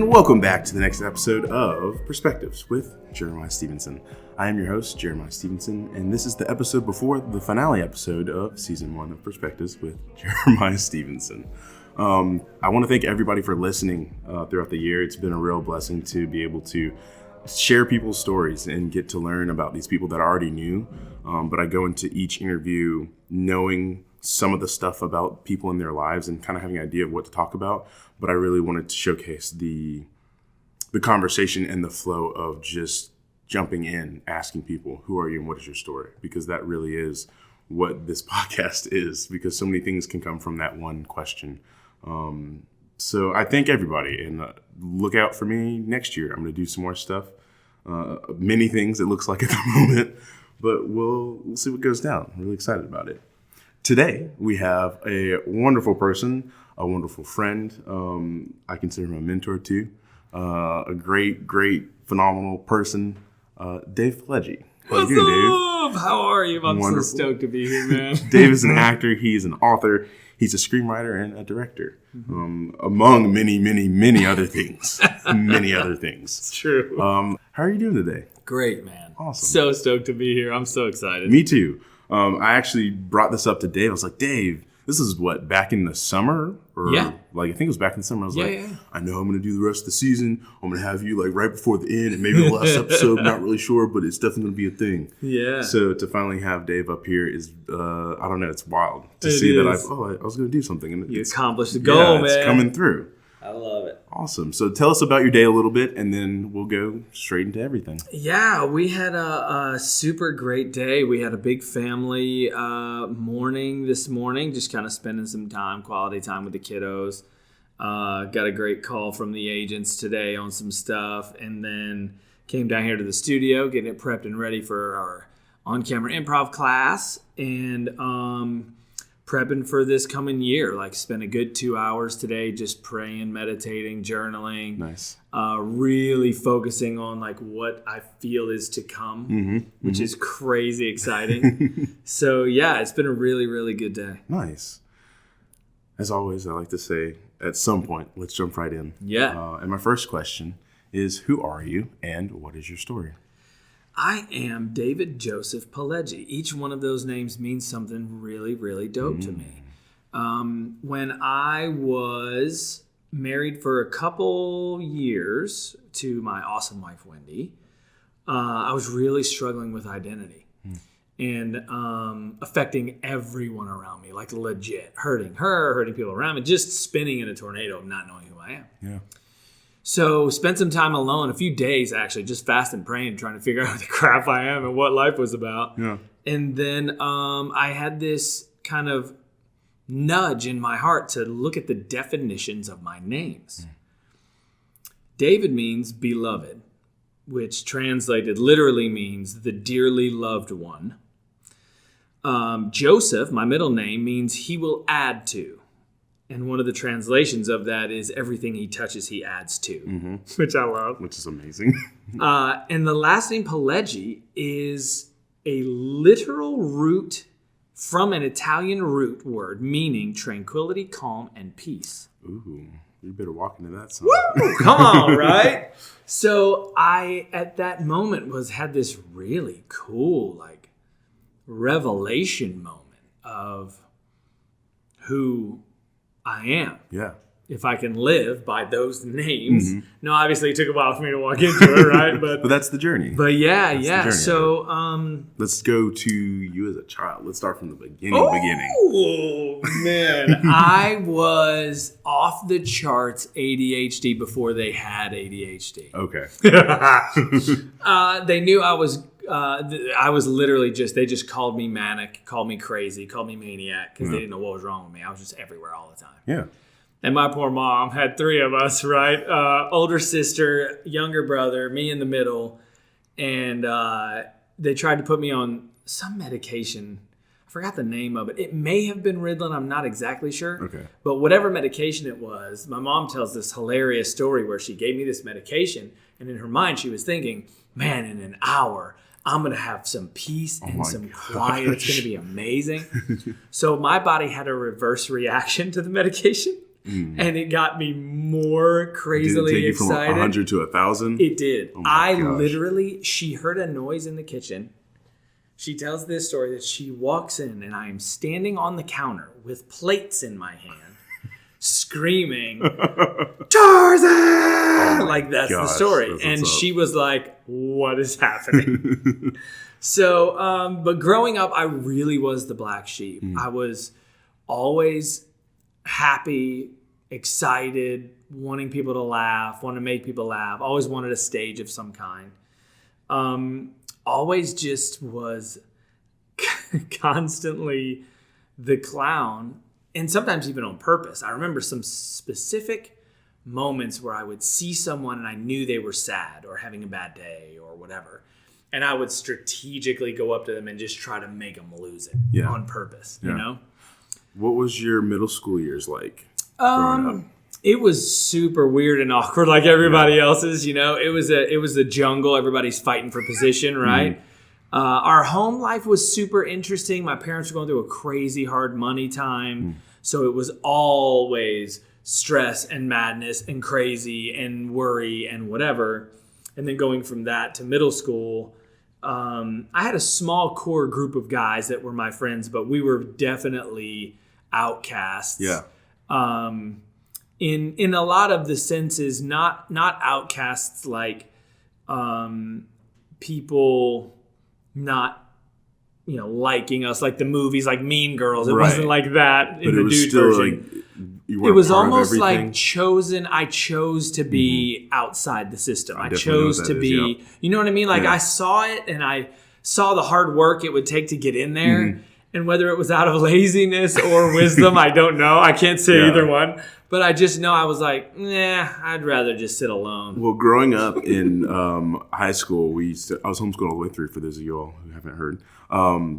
And welcome back to the next episode of Perspectives with Jeremiah Stephenson. I am your host, Jeremiah Stephenson, and this is the episode before the finale episode of Season 1 of Perspectives with Jeremiah Stephenson. I want to thank everybody for listening throughout the year. It's been a real blessing to be able to share people's stories and get to learn about these people that I already knew. But I go into each interview knowing some of the stuff about people in their lives and kind of having an idea of what to talk about. But I really wanted to showcase the conversation and the flow of just jumping in, asking people, who are you and what is your story? Because that really is what this podcast is, because so many things can come from that one question. So I thank everybody, and look out for me next year. I'm going to do some more stuff, many things it looks like at the moment, but we'll see what goes down. I'm really excited about it. Today, we have a wonderful person, a wonderful friend. I consider him a mentor too. A great, phenomenal person, Dave Pileggi. What's up? Dave? How are you? I'm wonderful. So stoked to be here, man. Dave is an actor. He's an author. He's a screenwriter and a director, among many other things. Many other things. It's true. How are you doing today? Great, man. Awesome. So stoked to be here. I'm so excited. Me too. I actually brought this up to Dave. I was like, Dave, this is what, back in the summer? Or yeah. Like, I think it was back in the summer. I was yeah. I know I'm going to do the rest of the season. I'm going to have you like right before the end and maybe the last episode. Not really sure, but it's definitely going to be a thing. Yeah. So to finally have Dave up here is, I don't know, it's wild to see that I was going to do something. And you accomplished the goal, man. It's coming through. I love it. Awesome. So tell us about your day a little bit, and then we'll go straight into everything. Yeah, we had a super great day. We had a big family morning this morning, just kind of spending some time, quality time with the kiddos. Got a great call from the agents today on some stuff, and then came down here to the studio, getting it prepped and ready for our on-camera improv class, and prepping for this coming year. Like, spent a good 2 hours today just praying, meditating, journaling. Nice. Really focusing on like what I feel is to come, which is crazy exciting. So yeah, it's been a really good day. Nice. As always, I like to say at some point, let's jump right in. Yeah. And my first question is, who are you and what is your story? I am David Joseph Pileggi. Each one of those names means something really dope to me. When I was married for a couple years to my awesome wife, Wendy, I was really struggling with identity and affecting everyone around me, like legit, hurting her, hurting people around me, just spinning in a tornado of not knowing who I am. Yeah. So spent some time alone, a few days actually, just fasting, praying, trying to figure out the crap I am and what life was about. Yeah. And then I had this kind of nudge in my heart to look at the definitions of my names. David means beloved, which translated literally means the dearly loved one. Joseph, my middle name, means he will add to. And one of the translations of that is everything he touches, he adds to, which I love. Which is amazing. And the last name, Pileggi, is a literal root from an Italian root word, meaning tranquility, calm, and peace. Ooh, you better walk into that song. Woo! Come on, right? So I, at that moment, had this really cool, like, revelation moment of who I am. Yeah. If I can live by those names. No, obviously it took a while for me to walk into it, right? But that's the journey. But yeah. So let's go to you as a child. Let's start from the beginning. Oh man. I was off the charts ADHD before they had ADHD. Okay. They knew I was literally they just called me manic, called me crazy, called me maniac because they didn't know what was wrong with me. I was just everywhere all the time. Yeah. And my poor mom had three of us, right? Older sister, younger brother, me in the middle. And they tried to put me on some medication. I forgot the name of it. It may have been Ritalin. I'm not exactly sure. Okay. But whatever medication it was, my mom tells this hilarious story where she gave me this medication. And in her mind, she was thinking, man, in an hour, I'm going to have some peace and some quiet. It's going to be amazing. So my body had a reverse reaction to the medication. And it got me more crazily Did it take excited. you from 100 to 1,000? It did. Oh my gosh. Literally, she heard a noise in the kitchen. She tells this story that she walks in and I am standing on the counter with plates in my hand, screaming, Tarzan! Like that's the story. And she was like, what is happening? So, but growing up, I really was the black sheep. I was always happy, excited, wanting people to laugh, wanting to make people laugh, always wanted a stage of some kind. Always just was constantly the clown, and sometimes even on purpose. I remember some specific moments where I would see someone and I knew they were sad or having a bad day or whatever. And I would strategically go up to them and just try to make them lose it on purpose, you know? What was your middle school years like growing up? It was super weird and awkward like everybody else's, you know. It was a jungle. Everybody's fighting for position, right? Our home life was super interesting. My parents were going through a crazy hard money time. So it was always stress and madness and crazy and worry and whatever. And then going from that to middle school, I had a small core group of guys that were my friends, but we were definitely outcasts. Yeah. In a lot of the senses, not outcasts like people not liking us, like the movies, like Mean Girls. It wasn't like that in the dude version. It was almost like chosen. I chose to be outside the system. I chose to be. You know what I mean? Like I saw it, and I saw the hard work it would take to get in there. And whether it was out of laziness or wisdom, I don't know. I can't say either one. But I just know I was like, nah, I'd rather just sit alone. Well, growing up in high school, I was homeschooled all the way through, for those of you all who haven't heard.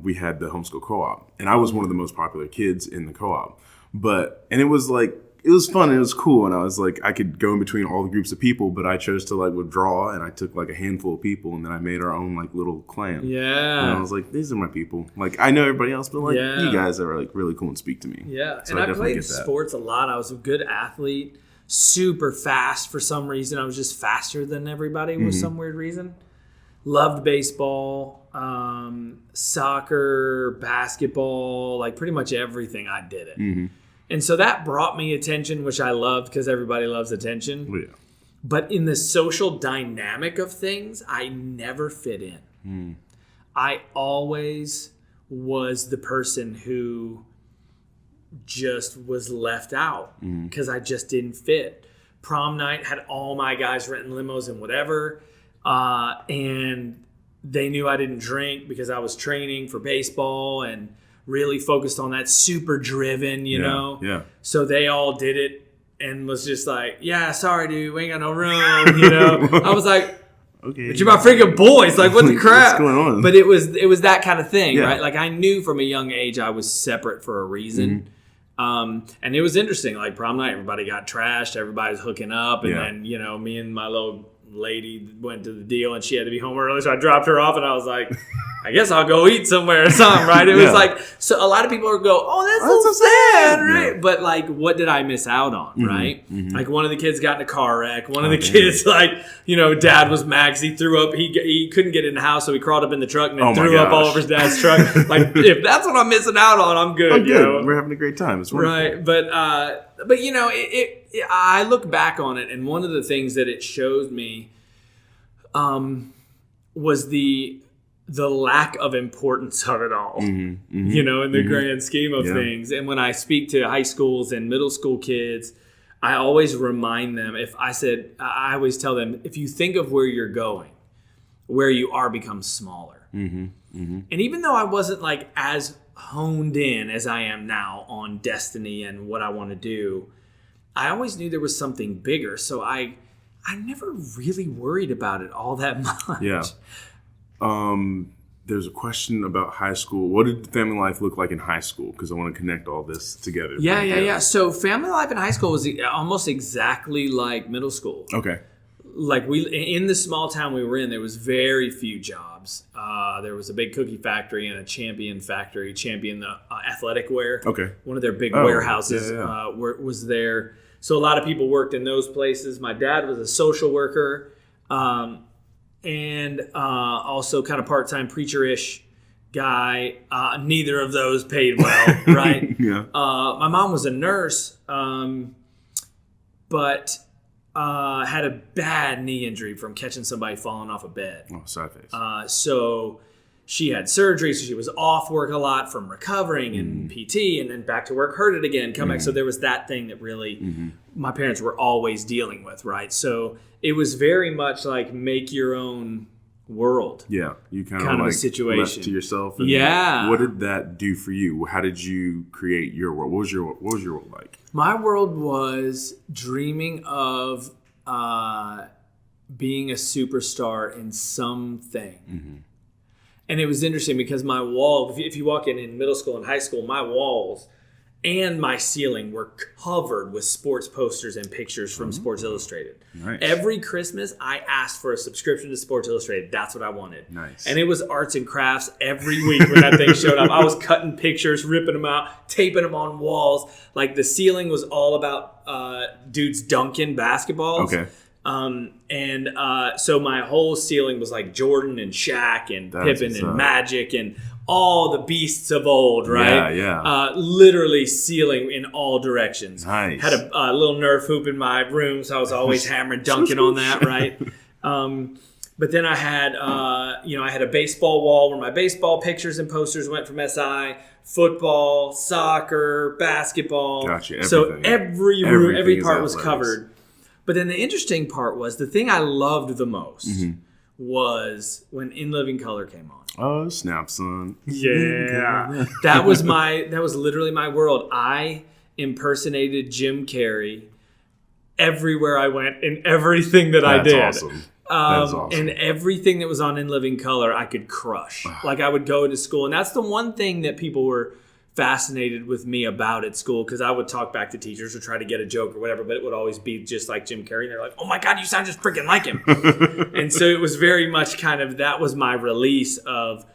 We had the homeschool co-op. And I was one of the most popular kids in the co-op. And it was like, it was fun and it was cool. And I was like, I could go in between all the groups of people, but I chose to like withdraw, and I took like a handful of people, and then I made our own like little clan. Yeah. And I was like, these are my people. Like, I know everybody else, but like you guys are like really cool and speak to me. Yeah. So and I played sports a lot. I was a good athlete, super fast for some reason. I was just faster than everybody for some weird reason. Loved baseball, soccer, basketball, like pretty much everything I did it. And so that brought me attention, which I loved because everybody loves attention. Oh, yeah. But in the social dynamic of things, I never fit in. I always was the person who just was left out because I just didn't fit. Prom night had all my guys renting limos and whatever. And they knew I didn't drink because I was training for baseball and really focused on that, super driven, you know? Yeah. So they all did it and was just like, yeah, sorry, dude, we ain't got no room, you know? I was like, okay, but you're my freaking boys. Like, what the crap? What's going on? But it was that kind of thing, right? Like, I knew from a young age I was separate for a reason. And it was interesting. Like, prom night, everybody got trashed. Everybody was hooking up. And then, me and my little lady went to the deal, and she had to be home early, so I dropped her off, and I was like, I guess I'll go eat somewhere or something, right? It was like, so a lot of people would go, oh, that's so sad, right? But like, what did I miss out on, right? Like, one of the kids got in a car wreck. One of the kids, like, dad was mad because he threw up. He couldn't get in the house, so he crawled up in the truck and then threw up all over his dad's truck. Like, if that's what I'm missing out on, I'm good. I'm good. We're having a great time. It's wonderful. Right, but I look back on it, and one of the things that it showed me was the lack of importance of it all, in the grand scheme of things. And when I speak to high schools and middle school kids, I always remind them, I always tell them, if you think of where you're going, where you are becomes smaller. And even though I wasn't like as honed in as I am now on destiny and what I want to do, I always knew there was something bigger. So I never really worried about it all that much. Yeah. There's a question about high school. What did family life look like in high school? Because I want to connect all this together. Yeah. So family life in high school was almost exactly like middle school. Okay. Like in the small town we were in, there was very few jobs. jobs. There was a big cookie factory and a Champion factory. Champion, the athletic wear. Okay. One of their big warehouses was there. So a lot of people worked in those places. My dad was a social worker and also kind of part-time preacher-ish guy. Neither of those paid well, right? Yeah. My mom was a nurse, but had a bad knee injury from catching somebody falling off a bed. Oh, sad face. So she had surgery, so she was off work a lot from recovering and PT, and then back to work, hurt it again, come back. So there was that thing that really my parents were always dealing with, right? So it was very much like make your own world. Yeah, you kind of a like situation. left to yourself. And Yeah. What did that do for you? How did you create your world? What was your world like? My world was dreaming of being a superstar in something. And it was interesting because my wall, if you walk in middle school and high school, my walls and my ceiling were covered with sports posters and pictures from Sports Illustrated. Nice. Every Christmas, I asked for a subscription to Sports Illustrated. That's what I wanted. Nice. And it was arts and crafts every week when that thing showed up. I was cutting pictures, ripping them out, taping them on walls. Like the ceiling was all about dudes dunking basketballs. Okay. So my whole ceiling was like Jordan and Shaq and Pippen and Magic and all the beasts of old, right? Yeah. Literally ceiling in all directions. Nice. Had a little Nerf hoop in my room, so I was always hammering, dunking on that, right? But then I had, I had a baseball wall where my baseball pictures and posters went from SI, football, soccer, basketball. Gotcha. So every room, every part was athletics. covered. But then the interesting part was the thing I loved the most was when In Living Color came on. Oh, snap, son. Yeah. That was literally my world. I impersonated Jim Carrey everywhere I went in everything that I did. That's awesome. That is awesome. And everything that was on In Living Color, I could crush. Like I would go to school. And that's the one thing that people were fascinated with me about at school, because I would talk back to teachers or try to get a joke or whatever, but it would always be just like Jim Carrey. And they're like, oh my God, you sound just freaking like him. And so it was very much kind of, that was my release of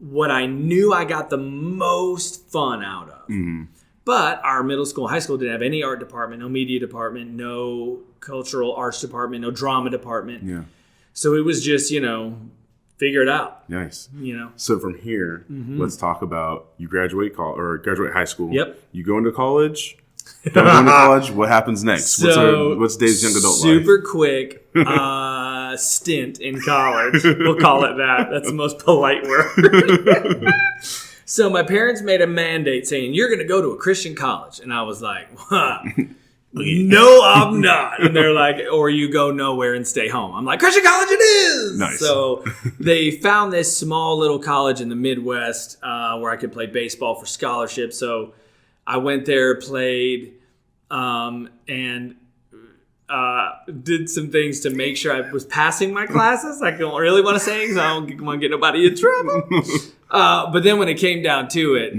what I knew I got the most fun out of. But our middle school, high school didn't have any art department, no media department, no cultural arts department, no drama department. Yeah. So it was just, figure it out. Nice. You know. So from here, let's talk about you graduate graduate high school. Yep. You go into college. Don't go into college. What happens next? So, what's Dave's young adult life? Super quick stint in college. We'll call it that. That's the most polite word. So my parents made a mandate saying, you're going to go to a Christian college. And I was like, no, I'm not. And they're like, or you go nowhere and stay home. I'm like, Christian college it is. Nice. So they found this small little college in the Midwest where I could play baseball for scholarship. So I went there, played, and did some things to make sure I was passing my classes. I don't really want to say because I don't want to get nobody in trouble. But then when it came down to it,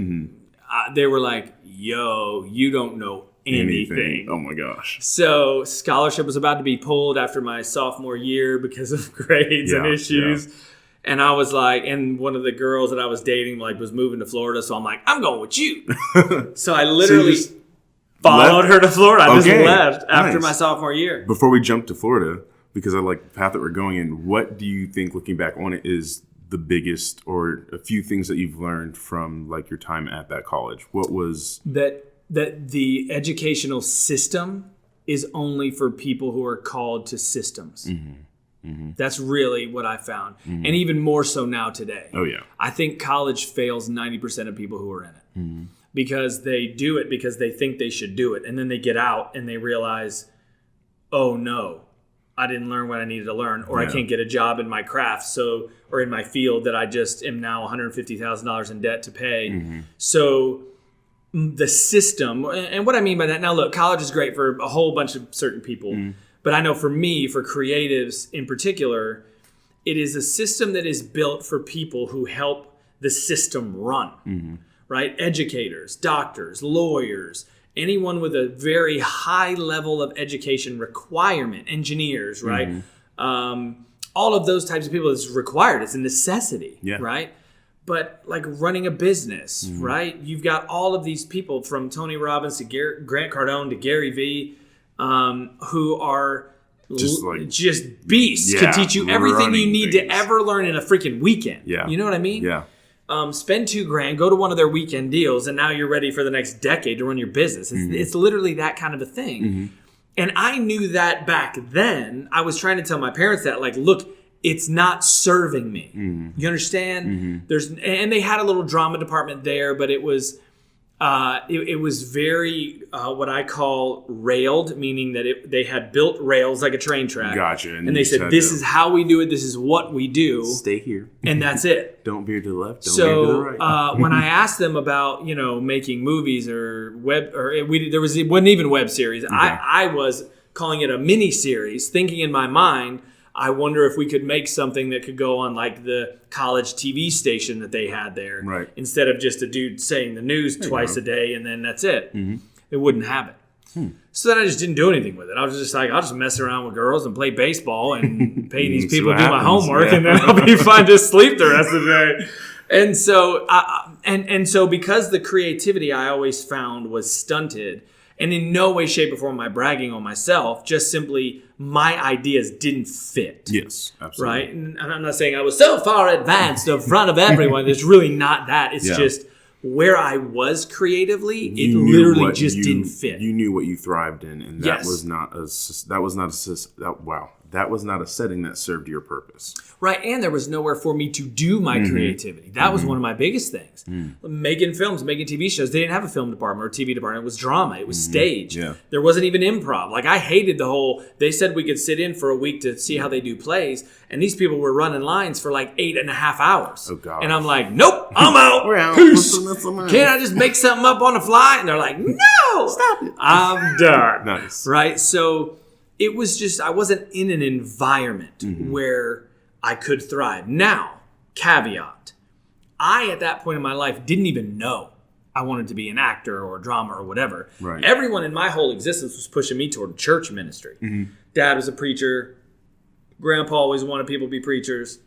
they were like, yo, you don't know anything. Oh my gosh. So scholarship was about to be pulled after my sophomore year because of grades and issues. Yeah. And I was like, and one of the girls that I was dating was moving to Florida. So I'm like, I'm going with you. So I literally followed her to Florida. I just left after my sophomore year. Before we jump to Florida, because I like the path that we're going in, what do you think, looking back on it, is the biggest or a few things that you've learned from your time at that college? What was... That the educational system is only for people who are called to systems. That's really what I found. And even more so now today. Oh, yeah. I think college fails 90% of people who are in it. Because they do it because they think they should do it. And then they get out and they realize, oh, no, I didn't learn what I needed to learn. Or I can't get a job in my craft or in my field that I just am now $150,000 in debt to pay. So... the system, and what I mean by that, now look, college is great for a whole bunch of certain people, but I know for me, for creatives in particular, it is a system that is built for people who help the system run, right? Educators, doctors, lawyers, anyone with a very high level of education requirement, engineers, right? all of those types of people is required. It's a necessity, right? But like running a business, right? You've got all of these people from Tony Robbins to Grant Cardone to Gary Vee, who are just beasts. Can teach you everything you need to ever learn in a freaking weekend. Yeah. You know what I mean? Yeah. Spend $2,000, go to one of their weekend deals, and now you're ready for the next decade to run your business. It's literally that kind of a thing. And I knew that back then. I was trying to tell my parents that, like, look, it's not serving me. You understand? And they had a little drama department there, but it was it was very what I call railed, meaning that they had built rails like a train track. Gotcha. And they said, this is how we do it. This is what we do. Stay here. And that's it. Don't veer to the left. Don't veer to the right. When I asked them about, making movies or there wasn't even web series. Okay. I was calling it a mini series, thinking in my mind, I wonder if we could make something that could go on like the college TV station that they had there. Right. Instead of just a dude saying the news twice a day and then that's it. It wouldn't have it. So then I just didn't do anything with it. I was just like, I'll just mess around with girls and play baseball and pay these people to do my homework and then I'll be fine to sleep the rest of the day. And so, and so because the creativity I always found was stunted, and in no way, shape, or form am I bragging on myself, just simply my ideas didn't fit. Yes, absolutely. Right? And I'm not saying I was so far advanced in front of everyone. It's really not that. It's just where I was creatively, it literally just didn't fit. You knew what you thrived in, and that was not a setting that served your purpose. Right, and there was nowhere for me to do my creativity. That was one of my biggest things. Making films, making TV shows, they didn't have a film department or a TV department. It was drama. It was stage. Yeah. There wasn't even improv. Like, I hated the whole, they said we could sit in for a week to see how they do plays, and these people were running lines for like 8.5 hours. Oh, God. And I'm like, nope, I'm out. We're out. Peace. Can't I just make something up on the fly? And they're like, no. Stop it. I'm done. Nice. Right, so it was just, I wasn't in an environment where I could thrive. Now, caveat, I, at that point in my life, didn't even know I wanted to be an actor or a drama or whatever. Right. Everyone in my whole existence was pushing me toward church ministry. Dad was a preacher. Grandpa always wanted people to be preachers.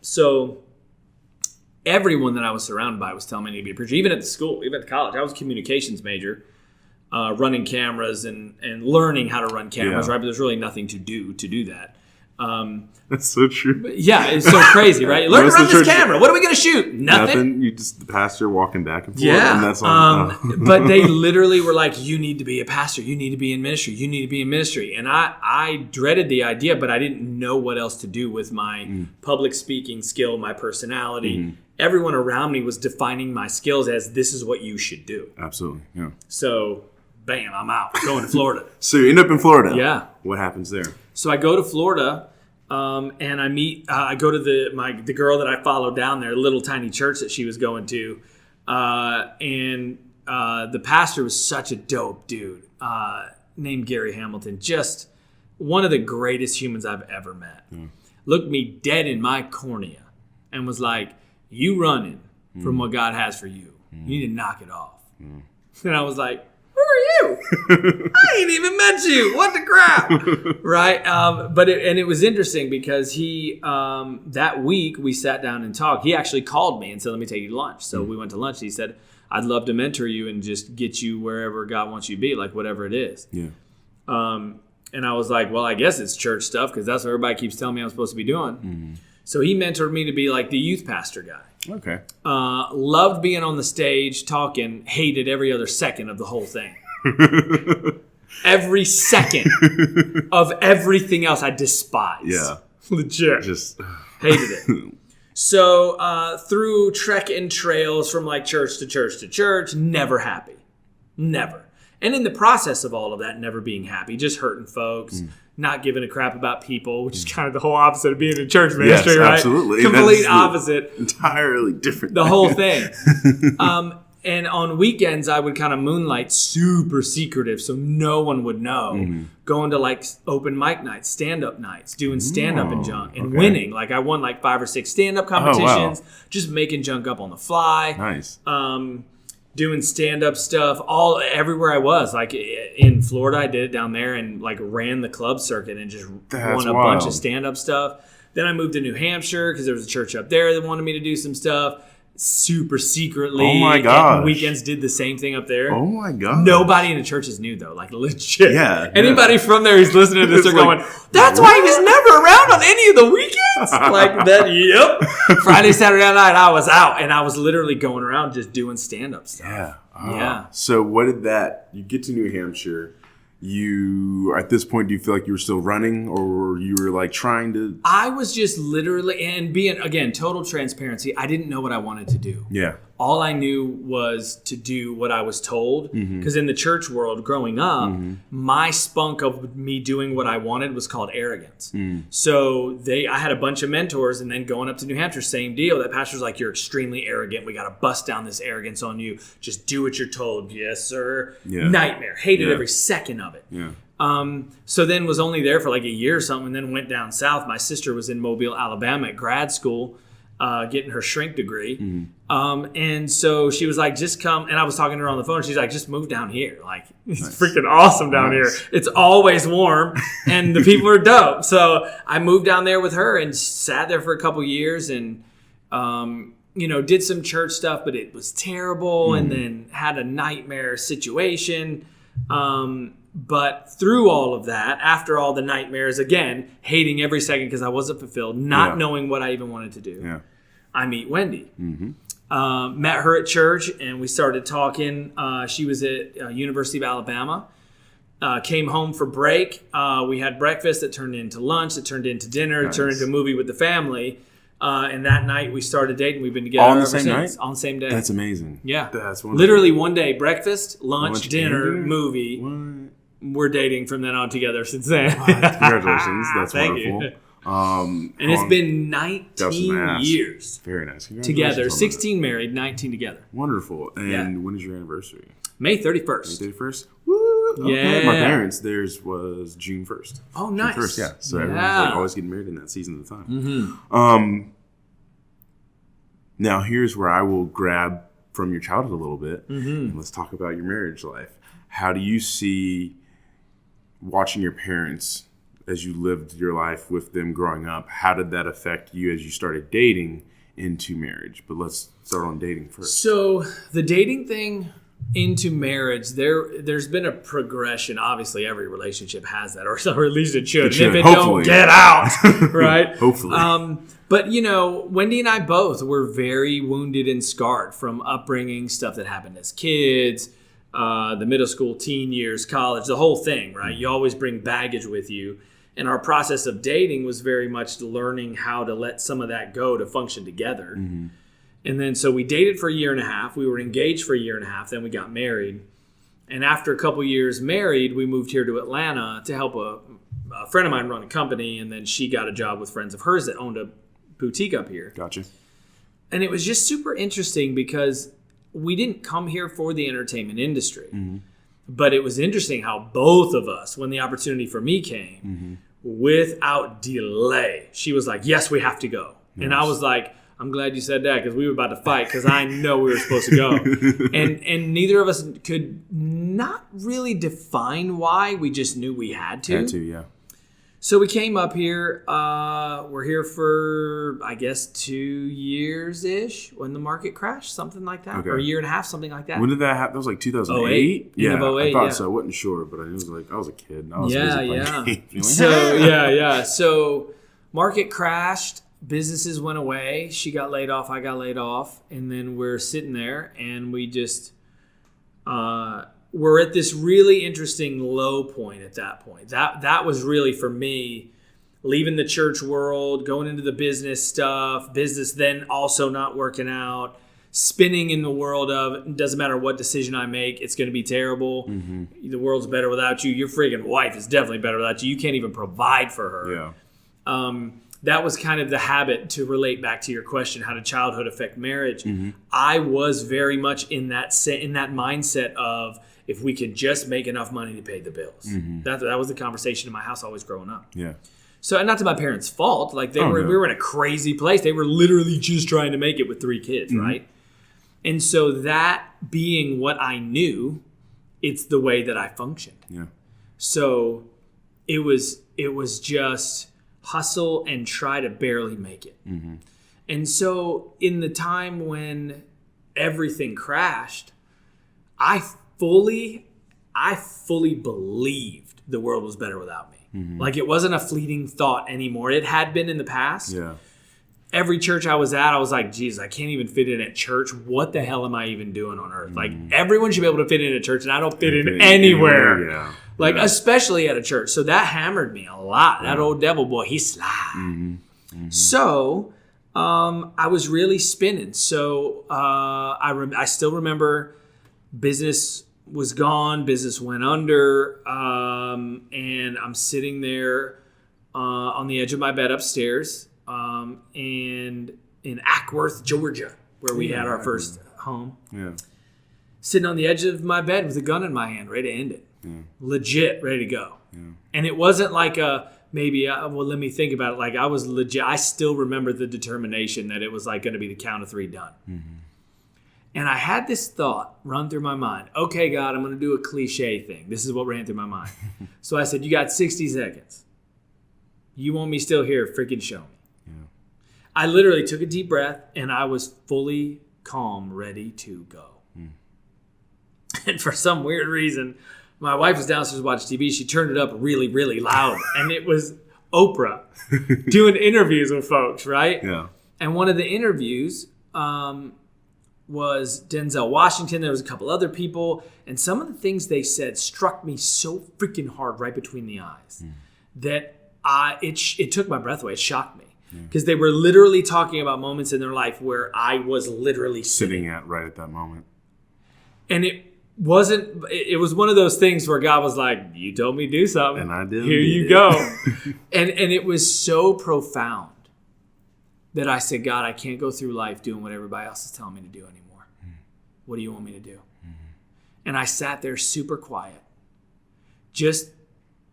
So everyone that I was surrounded by was telling me to be a preacher. Even at the school, even at the college. I was a communications major. Running cameras and learning how to run cameras, right? But there's really nothing to do that. That's so true. It's so crazy, right? Learn to run this camera. What are we going to shoot? Nothing. You just the pastor walking back and forth. Yeah. And that's all. But they literally were like, you need to be a pastor. You need to be in ministry. You need to be in ministry. And I dreaded the idea, but I didn't know what else to do with my public speaking skill, my personality. Everyone around me was defining my skills as this is what you should do. Absolutely. Yeah. So, bam, I'm out. Going to Florida. So you end up in Florida. Yeah. What happens there? So I go to Florida, and I meet. I go to the girl that I followed down there, little tiny church that she was going to, and the pastor was such a dope dude named Gary Hamilton. Just one of the greatest humans I've ever met. Looked me dead in my cornea and was like, "You running from what God has for you. You need to knock it off." And I was like, who are you? I ain't even met you. What the crap? Right? But it was interesting because he, that week we sat down and talked. He actually called me and said, let me take you to lunch. So we went to lunch. He said, I'd love to mentor you and just get you wherever God wants you to be, like whatever it is. Yeah. And I was like, well, I guess it's church stuff because that's what everybody keeps telling me I'm supposed to be doing. So he mentored me to be like the youth pastor guy. Okay. Loved being on the stage talking, hated every other second of the whole thing. Every second of everything else I despise. Yeah. Legit. Just hated it. So through trekking trails from like church to church to church, never happy. Never. And in the process of all of that, never being happy, just hurting folks. Not giving a crap about people, which is kind of the whole opposite of being in church ministry, right? Absolutely. Complete opposite. Entirely different. The whole thing. And on weekends, I would kind of moonlight super secretive so no one would know. Going to like open mic nights, stand-up nights, doing stand-up and junk, and winning. Like I won like 5 or 6 stand-up competitions, just making junk up on the fly. Nice. Doing stand-up stuff everywhere I was. Like in Florida, I did it down there and like ran the club circuit and just won a bunch of stand-up stuff. Then I moved to New Hampshire because there was a church up there that wanted me to do some stuff. Super secretly. Oh my gosh. Weekends did the same thing up there. Oh my god. Nobody in the churches knew though, like legit. Yeah. Anybody from there who's listening to this are going, that's why he was never around on any of the weekends? Like that, yep. Friday, Saturday night, I was out and I was literally going around just doing stand-up stuff. Yeah. Yeah. So what did that, you get to New Hampshire, you, at this point, do you feel like you were still running or you were like trying to? I was just literally, and being, again, total transparency, I didn't know what I wanted to do. Yeah. All I knew was to do what I was told. Because in the church world, growing up, my spunk of me doing what I wanted was called arrogance. So I had a bunch of mentors, and then going up to New Hampshire, same deal. That pastor's like, you're extremely arrogant. We got to bust down this arrogance on you. Just do what you're told. Yes, sir. Yeah. Nightmare. Hated every second of it. Yeah. So then was only there for like a year or something, and then went down south. My sister was in Mobile, Alabama at grad school, getting her shrink degree. And so she was like, just come. And I was talking to her on the phone. She's like, just move down here. Like, it's freaking awesome down here. It's always warm and the people are dope. So I moved down there with her and sat there for a couple years and, did some church stuff, but it was terrible. And then had a nightmare situation. But through all of that, after all the nightmares, again, hating every second because I wasn't fulfilled, not knowing what I even wanted to do, I meet Wendy. Met her at church, and we started talking. She was at University of Alabama. Came home for break. We had breakfast that turned into lunch, that turned into dinner, that turned into a movie with the family. And that night we started dating. We've been together on the ever same since. night? On the same day. That's amazing. Yeah. That's wonderful. Literally one day, breakfast, lunch, dinner, and movie. What? We're dating from then on together since then. Congratulations. That's Thank wonderful. you. And it's been 19 years Very nice. together. 16 married, 19 together. Wonderful. And when is your anniversary? May 31st. May 31st? Woo! Okay. Yeah. My parents, theirs was June 1st. Oh, nice. June 1st, yeah. So everyone's like always getting married in that season of the time. Now here's where I will grab from your childhood a little bit. And let's talk about your marriage life. How do you see watching your parents as you lived your life with them growing up? How did that affect you as you started dating into marriage? But let's start on dating first. So the dating thing into marriage, there's been a progression. Obviously, every relationship has that, or at least it should. And if it Hopefully. don't, get out, right? Hopefully. But, Wendy and I both were very wounded and scarred from upbringing, stuff that happened as kids, the middle school, teen years, college, the whole thing, right? You always bring baggage with you. And our process of dating was very much learning how to let some of that go to function together. And then so we dated for a year and a half. We were engaged for a year and a half. Then we got married. And after a couple years married, we moved here to Atlanta to help a friend of mine run a company. And then she got a job with friends of hers that owned a boutique up here. Gotcha. And it was just super interesting because we didn't come here for the entertainment industry. But it was interesting how both of us, when the opportunity for me came, without delay, she was like, yes, we have to go. Nice. And I was like, I'm glad you said that because we were about to fight because I know we were supposed to go. And neither of us could not really define why. We just knew we had to. Had to, yeah. So we came up here. We're here for, I guess, 2 years-ish when the market crashed, something like that. Okay. Or a year and a half, something like that. When did that happen? That was like 2008? Yeah, I thought yeah. so. I wasn't sure, but I was like, I was a kid. I was busy playing games. So, So market crashed. Businesses went away. She got laid off. I got laid off. And then we're sitting there and we just... we're at this really interesting low point at that point. That was really for me, leaving the church world, going into the business stuff, business then also not working out, spinning in the world of, it doesn't matter what decision I make, it's going to be terrible. The world's better without you. Your friggin' wife is definitely better without you. You can't even provide for her. Yeah. That was kind of the habit, to relate back to your question, how did childhood affect marriage? I was very much in that mindset of, if we could just make enough money to pay the bills. That was the conversation in my house always growing up. Yeah. So, and not to my parents' fault. Like we were in a crazy place. They were literally just trying to make it with 3 kids, right? And so that being what I knew, it's the way that I functioned. Yeah. So it was just hustle and try to barely make it. Mm-hmm. And so in the time when everything crashed, I fully believed the world was better without me. Mm-hmm. Like, it wasn't a fleeting thought anymore. It had been in the past. Yeah. Every church I was at, I was like, geez, I can't even fit in at church. What the hell am I even doing on earth? Like, everyone should be able to fit in at church, and I don't fit in anywhere. Yeah. Like, especially at a church. So that hammered me a lot. That old devil boy, he sly. Mm-hmm. Mm-hmm. So I was really spinning. So I still remember business was gone. Business went under. And I'm sitting there on the edge of my bed upstairs. And in Ackworth, Georgia, where we had our first home. Yeah. Sitting on the edge of my bed with a gun in my hand, ready to end it. Yeah. Legit, ready to go. Yeah. And it wasn't like let me think about it. Like, I was legit. I still remember the determination that it was like going to be the count of 3 done. Mm-hmm. And I had this thought run through my mind. Okay, God, I'm going to do a cliche thing. This is what ran through my mind. So I said, you got 60 seconds. You want me still here? Freaking show me. I literally took a deep breath, and I was fully calm, ready to go. And for some weird reason, my wife was downstairs watching TV. She turned it up really, really loud, and it was Oprah doing interviews with folks, right? Yeah. And one of the interviews was Denzel Washington. There was a couple other people, and some of the things they said struck me so freaking hard right between the eyes that it took my breath away. It shocked me. Because they were literally talking about moments in their life where I was literally sitting at right at that moment. And it was one of those things where God was like, you told me to do something. And I did. Here you go. and it was so profound that I said, God, I can't go through life doing what everybody else is telling me to do anymore. What do you want me to do? And I sat there super quiet, just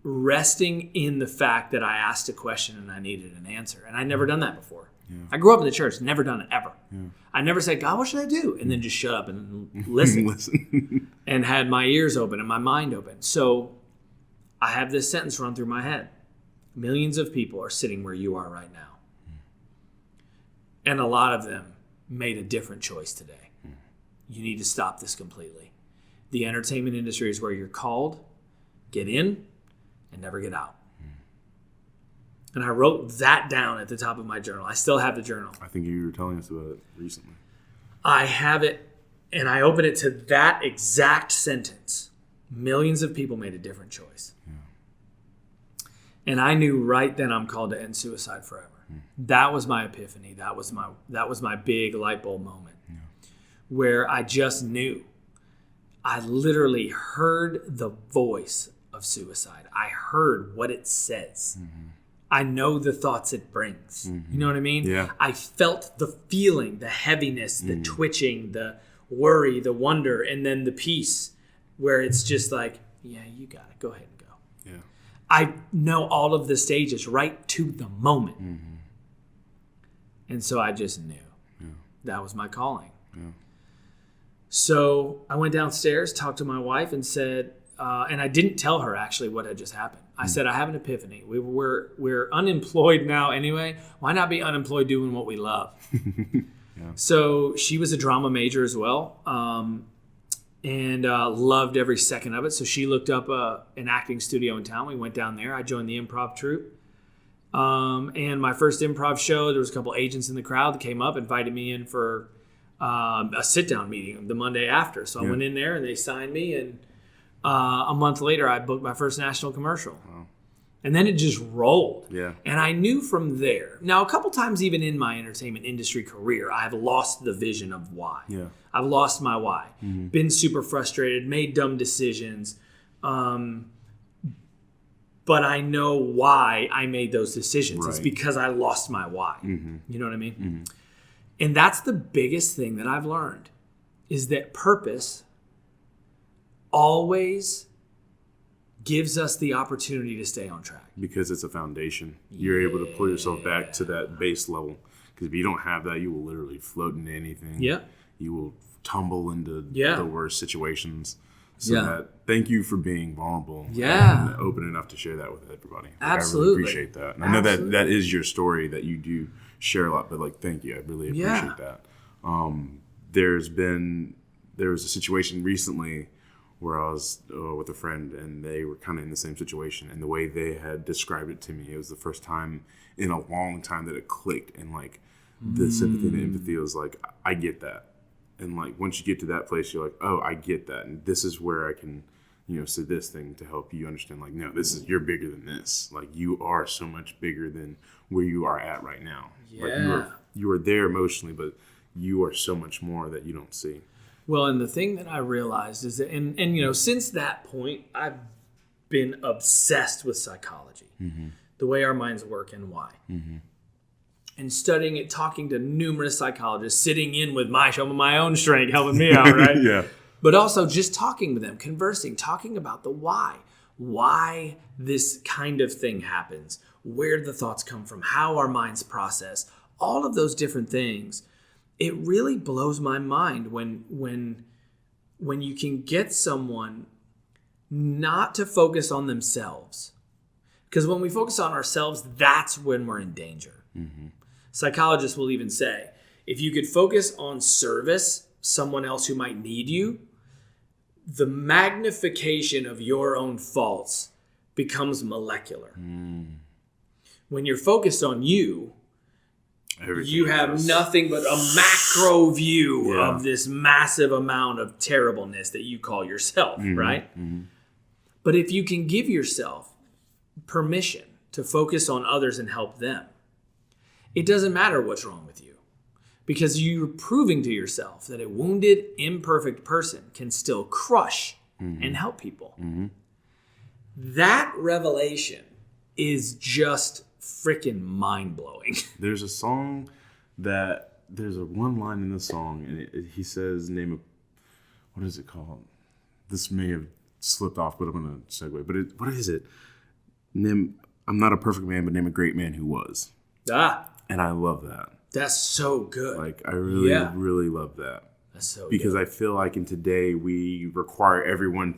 resting in the fact that I asked a question and I needed an answer. And I'd never done that before. Yeah. I grew up in the church, never done it ever. Yeah. I never said, God, what should I do? And then just shut up and listen. And had my ears open and my mind open. So I have this sentence run through my head. Millions of people are sitting where you are right now. And a lot of them made a different choice today. You need to stop this completely. The entertainment industry is where you're called. Get in and never get out. And I wrote that down at the top of my journal. I still have the journal. I think you were telling us about it recently. I have it, and I open it to that exact sentence. Millions of people made a different choice. Yeah. And I knew right then I'm called to end suicide forever. That was my epiphany. That was my big light bulb moment. Yeah. Where I just knew. I literally heard the voice of suicide. I heard what it says. Mm-hmm. I know the thoughts it brings. Mm-hmm. You know what I mean? Yeah. I felt the feeling, the heaviness, the twitching, the worry, the wonder, and then the peace where it's just like, yeah, you got it. Go ahead and go. Yeah. I know all of the stages right to the moment. Mm-hmm. And so I just knew that was my calling. Yeah. So I went downstairs, talked to my wife, and said, and I didn't tell her actually what had just happened. I said, I have an epiphany. We're unemployed now anyway. Why not be unemployed doing what we love? Yeah. So she was a drama major as well, and loved every second of it. So she looked up an acting studio in town. We went down there. I joined the improv troupe. And my first improv show, there was a couple agents in the crowd that came up, invited me in for a sit-down meeting the Monday after. So I went in there and they signed me, and a month later I booked my first national commercial. Wow. And then it just rolled. Yeah. And I knew from there. Now, a couple times even in my entertainment industry career, I have lost the vision of why. Yeah. I've lost my why. Mm-hmm. Been super frustrated, made dumb decisions. But I know why I made those decisions. Right. It's because I lost my why. Mm-hmm. You know what I mean? Mm-hmm. And that's the biggest thing that I've learned, is that purpose always gives us the opportunity to stay on track. Because it's a foundation. You're able to pull yourself back to that base level. Because if you don't have that, you will literally float into anything. Yeah. You will tumble into the worst situations. So that, thank you for being vulnerable and open enough to share that with everybody. Absolutely. I really appreciate that. And I know that is your story that you do share a lot, but like, thank you. I really appreciate that. There was a situation recently where I was with a friend, and they were kind of in the same situation. And the way they had described it to me, it was the first time in a long time that it clicked. And like the sympathy and the empathy was like, I get that. And like once you get to that place, you're like, oh, I get that. And this is where I can, say this thing to help you understand. Like, no, you're bigger than this. Like, you are so much bigger than where you are at right now. Yeah. Like you are there emotionally, but you are so much more that you don't see. Well, and the thing that I realized is that, and since that point, I've been obsessed with psychology, the way our minds work and why. And studying it, talking to numerous psychologists, sitting in with some of my own strength, helping me out, right? Yeah. But also just talking with them, conversing, talking about the why this kind of thing happens, where the thoughts come from, how our minds process, all of those different things. It really blows my mind when you can get someone not to focus on themselves. Because when we focus on ourselves, that's when we're in danger. Psychologists will even say, if you could focus on service, someone else who might need you, the magnification of your own faults becomes molecular. When you're focused on you, you have nothing but a macro view of this massive amount of terribleness that you call yourself, right? But if you can give yourself permission to focus on others and help them, it doesn't matter what's wrong with you, because you're proving to yourself that a wounded, imperfect person can still crush and help people. That revelation is just freaking mind-blowing. There's a song there's a one line in the song, and he says, what is it called? This may have slipped off, but I'm going to segue. But what is it? I'm not a perfect man, but name a great man who was. And I love that. That's so good. Like, I really, really love that. That's so because good. I feel like in today, we require everyone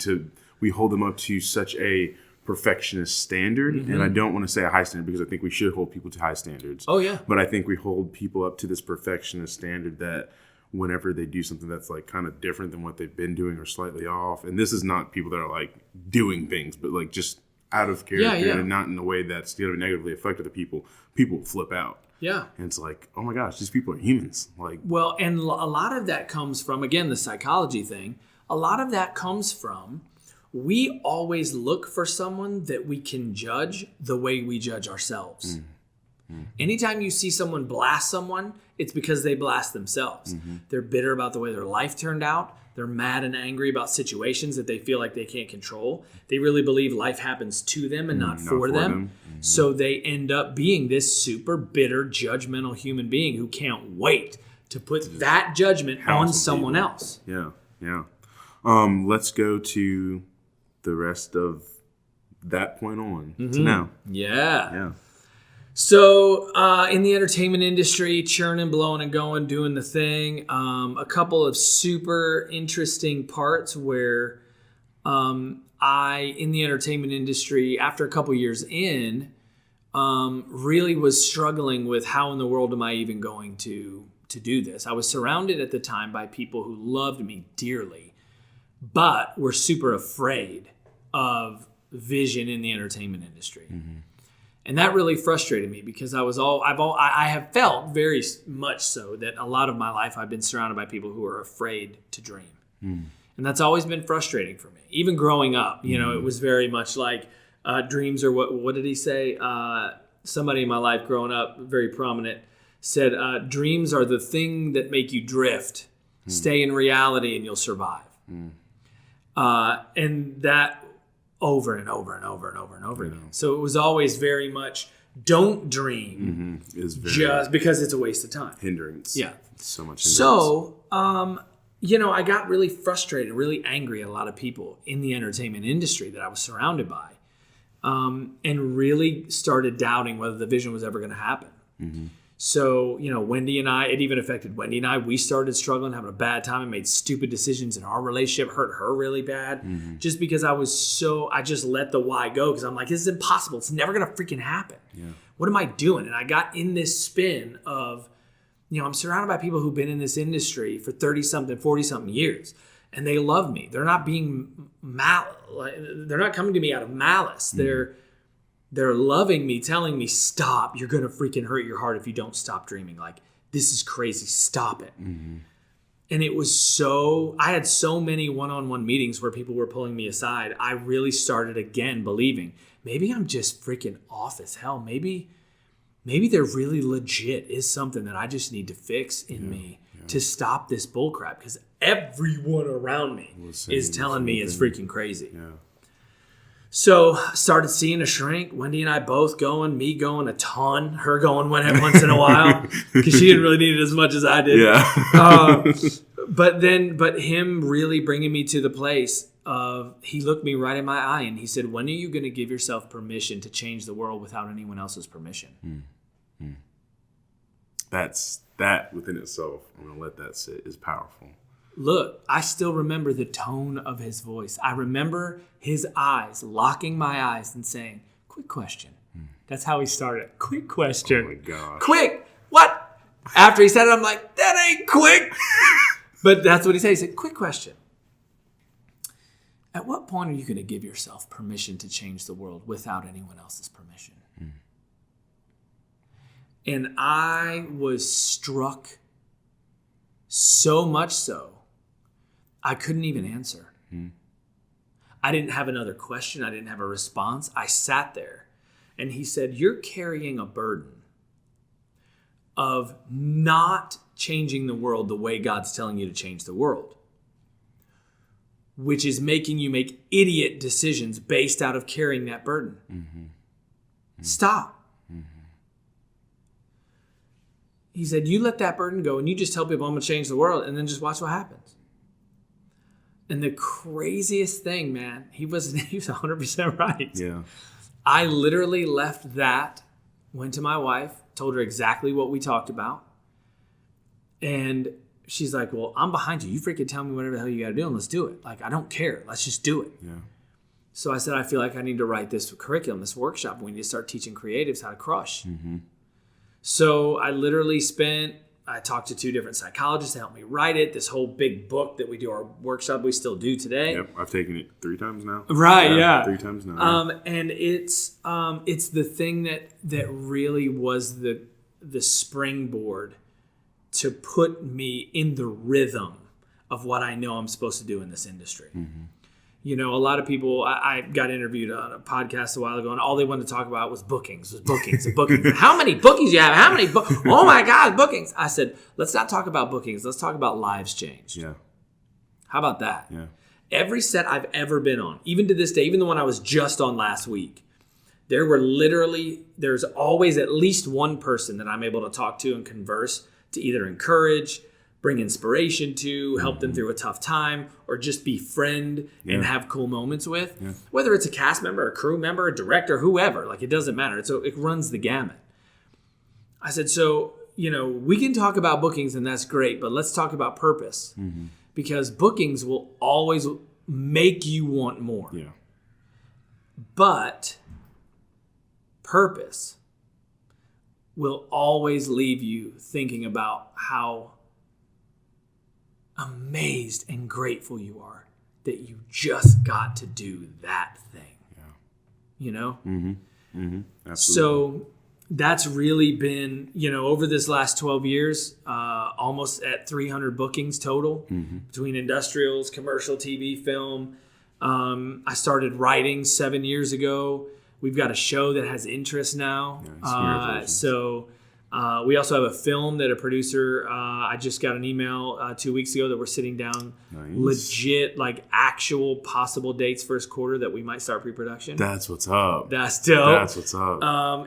we hold them up to such a perfectionist standard. And I don't want to say a high standard, because I think we should hold people to high standards. Oh, yeah. But I think we hold people up to this perfectionist standard that whenever they do something that's like kind of different than what they've been doing or slightly off, and this is not people that are like doing things, but like just out of character and not in a way that's going to negatively affect other people flip out. Yeah. And it's like, oh my gosh, these people are humans. Like, well, and a lot of that comes from, again, the psychology thing. A lot of that comes from, we always look for someone that we can judge the way we judge ourselves. Anytime you see someone blast someone, it's because they blast themselves. They're bitter about the way their life turned out. They're mad and angry about situations that they feel like they can't control. They really believe life happens to them and not for them. So they end up being this super bitter, judgmental human being who can't wait to put that judgment on someone else. Yeah. Let's go to the rest of that point on to now. Yeah. So in the entertainment industry, churning, blowing, and going, doing the thing. A couple of super interesting parts where in the entertainment industry, after a couple years in, really was struggling with how in the world am I even going to do this. I was surrounded at the time by people who loved me dearly, but were super afraid of vision in the entertainment industry. And that really frustrated me, because I have felt very much so that a lot of my life I've been surrounded by people who are afraid to dream. And that's always been frustrating for me. Even growing up, it was very much like dreams are what did he say? Somebody in my life growing up, very prominent, said, dreams are the thing that make you drift. Stay in reality and you'll survive. And that over and over and over and over and over again. So it was always very much, don't dream just because it's a waste of time. Hindrance. Yeah. So much hindrance. So, I got really frustrated, really angry at a lot of people in the entertainment industry that I was surrounded by, and really started doubting whether the vision was ever going to happen. So, Wendy and I, it even affected Wendy and I. We started struggling, having a bad time, and made stupid decisions, and our relationship hurt her really bad just because I just let the why go because I'm like, this is impossible. It's never going to freaking happen. Yeah. What am I doing? And I got in this spin of, I'm surrounded by people who've been in this industry for 30-something, 40-something years, and they love me. They're not being they're not coming to me out of malice. They're loving me, telling me, stop. You're going to freaking hurt your heart if you don't stop dreaming. Like, this is crazy. Stop it. Mm-hmm. And it was I had so many one-on-one meetings where people were pulling me aside. I really started again believing maybe I'm just freaking off as hell. Maybe there really legit is something that I just need to fix in me to stop this bullcrap because everyone around me is telling me it's freaking crazy. Yeah. So started seeing a shrink. Wendy and I both going, me going a ton, her going once in a while because she didn't really need it as much as I did. Yeah. But him really bringing me to the place of, he looked me right in my eye and he said, when are you going to give yourself permission to change the world without anyone else's permission? That within itself, I'm going to let that sit, is powerful. Look, I still remember the tone of his voice. I remember his eyes, locking my eyes and saying, quick question. That's how he started. Quick question. Oh my gosh. Quick. What? After he said it, I'm like, that ain't quick. But that's what he said. He said, quick question. At what point are you going to give yourself permission to change the world without anyone else's permission? And I was struck so much so, I couldn't even answer. I didn't have another question. I didn't have a response. I sat there and he said, you're carrying a burden of not changing the world the way God's telling you to change the world, which is making you make idiot decisions based out of carrying that burden. Stop. He said, you let that burden go and you just tell people I'm going to change the world and then just watch what happens. And the craziest thing, man, he was 100% right. Yeah. I literally left that, went to my wife, told her exactly what we talked about. And she's like, well, I'm behind you. You freaking tell me whatever the hell you got to do and let's do it. Like, I don't care. Let's just do it. Yeah. So I said, I feel like I need to write this curriculum, this workshop. We need to start teaching creatives how to crush. So I literally I talked to 2 different psychologists to help me write it. This whole big book that we do our workshop, we still do today. Yep, I've taken it 3 times now. Right, yeah. 3 times now. And it's the thing that really was the springboard to put me in the rhythm of what I know I'm supposed to do in this industry. A lot of people, I got interviewed on a podcast a while ago, and all they wanted to talk about was bookings. How many bookings you have? How many oh my God, bookings. I said, let's not talk about bookings. Let's talk about lives changed. Yeah. How about that? Yeah. Every set I've ever been on, even to this day, even the one I was just on last week, there's always at least one person that I'm able to talk to and converse to either encourage, bring inspiration to, help them through a tough time, or just befriend and have cool moments with. Yeah. Whether it's a cast member, a crew member, a director, whoever, like it doesn't matter. It runs the gamut. I said, so, we can talk about bookings and that's great, but let's talk about purpose. Because bookings will always make you want more. Yeah. But purpose will always leave you thinking about how amazed and grateful you are that you just got to do that thing. Yeah. Absolutely. So that's really been, over this last 12 years, almost at 300 bookings total between industrials, commercial, TV, film. I started writing 7 years ago. We've got a show that has interest now. We also have a film that a producer, I just got an email 2 weeks ago that we're sitting down, legit, like actual possible dates first quarter that we might start pre-production. That's what's up. That's dope. That's what's up.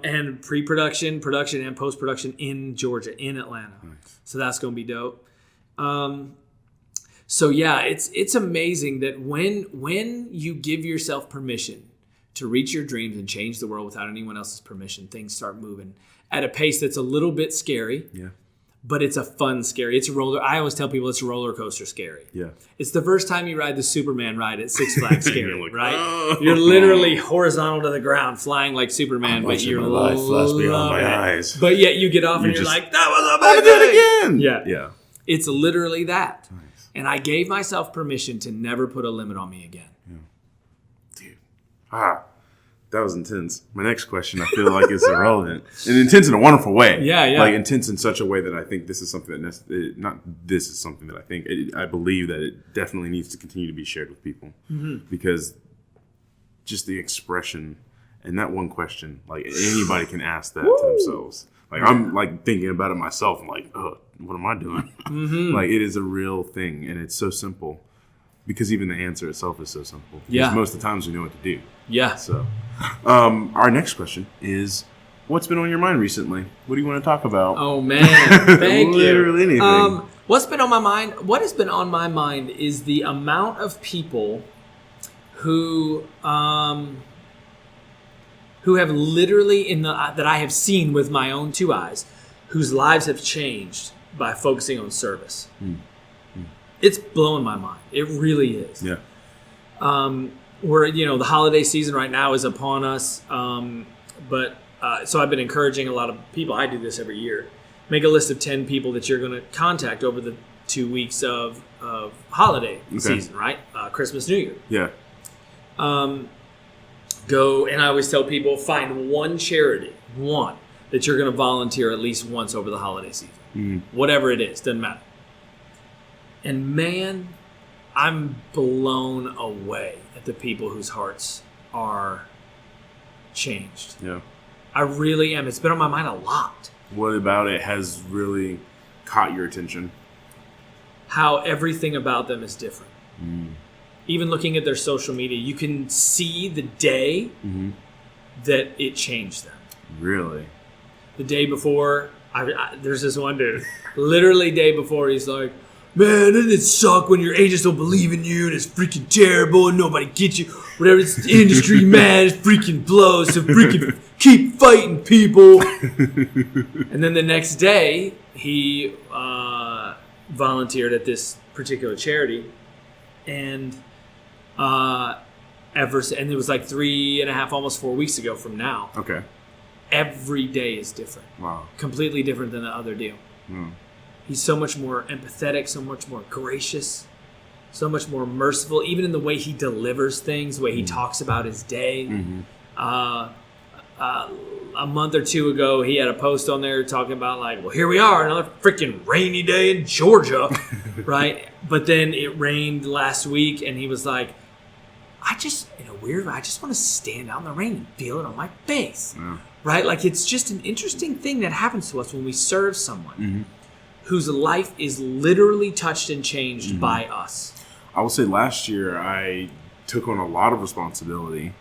And pre-production, production, and post-production in Georgia, in Atlanta. Nice. So that's going to be dope. It's amazing that when you give yourself permission to reach your dreams and change the world without anyone else's permission, things start moving at a pace that's a little bit scary. Yeah. But it's a fun scary. It's a roller. I always tell people it's a roller coaster scary. Yeah. It's the first time you ride the Superman ride at Six Flags scary, You're like, right? oh. You're literally horizontal to the ground, flying like Superman, but you're my life flash beyond my eyes. But yet you get off and you're just, like, that was I amazing. did it again. Yeah. Yeah. It's literally that. Nice. And I gave myself permission to never put a limit on me again. Dude. That was intense. My next question, I feel like is irrelevant. And intense in a wonderful way. Yeah, yeah. Like intense in such a way that I think this is something that I think I believe that it definitely needs to continue to be shared with people. Mm-hmm. Because just the expression and that one question, like anybody can ask that to themselves. Like I'm like thinking about it myself. I'm like, oh, what am I doing? Mm-hmm. Like it is a real thing and it's so simple. Because even the answer itself is so simple. Yeah. Because most of the times we know what to do. Yeah. So, our next question is, what's been on your mind recently? What do you want to talk about? Oh, man. Thank you. Literally anything. What's been on my mind? What has been on my mind is the amount of people who have literally that I have seen with my own two eyes, whose lives have changed by focusing on service. It's blowing my mind. It really is. Yeah. We're, the holiday season right now is upon us. So I've been encouraging a lot of people. I do this every year. Make a list of 10 people that you're going to contact over the 2 weeks of holiday season, right? Christmas, New Year. Yeah. Go, and I always tell people, find one charity, that you're going to volunteer at least once over the holiday season. Whatever it is, doesn't matter. And man, I'm blown away at the people whose hearts are changed. Yeah. I really am. It's been on my mind a lot. What about it has really caught your attention? How everything about them is different. Even looking at their social media, you can see the day that it changed them. Really? The day before, there's this one dude, literally day before, he's like, man, doesn't it suck when your agents don't believe in you and it's freaking terrible and nobody gets you? Whatever, it's the industry, man, it freaking blows, so freaking keep fighting, people. And then the next day, he volunteered at this particular charity, and it was like 3.5, almost 4 weeks ago from now. Okay. Every day is different. Wow. Completely different than the other deal. He's so much more empathetic, so much more gracious, so much more merciful, even in the way he delivers things, the way he talks about his day. A month or two ago, he had a post on there talking about like, well, here we are, another freaking rainy day in Georgia, right? But then it rained last week, and he was like, I just want to stand out in the rain and feel it on my face, right? Like it's just an interesting thing that happens to us when we serve someone whose life is literally touched and changed by us. I will say last year I took on a lot of responsibility,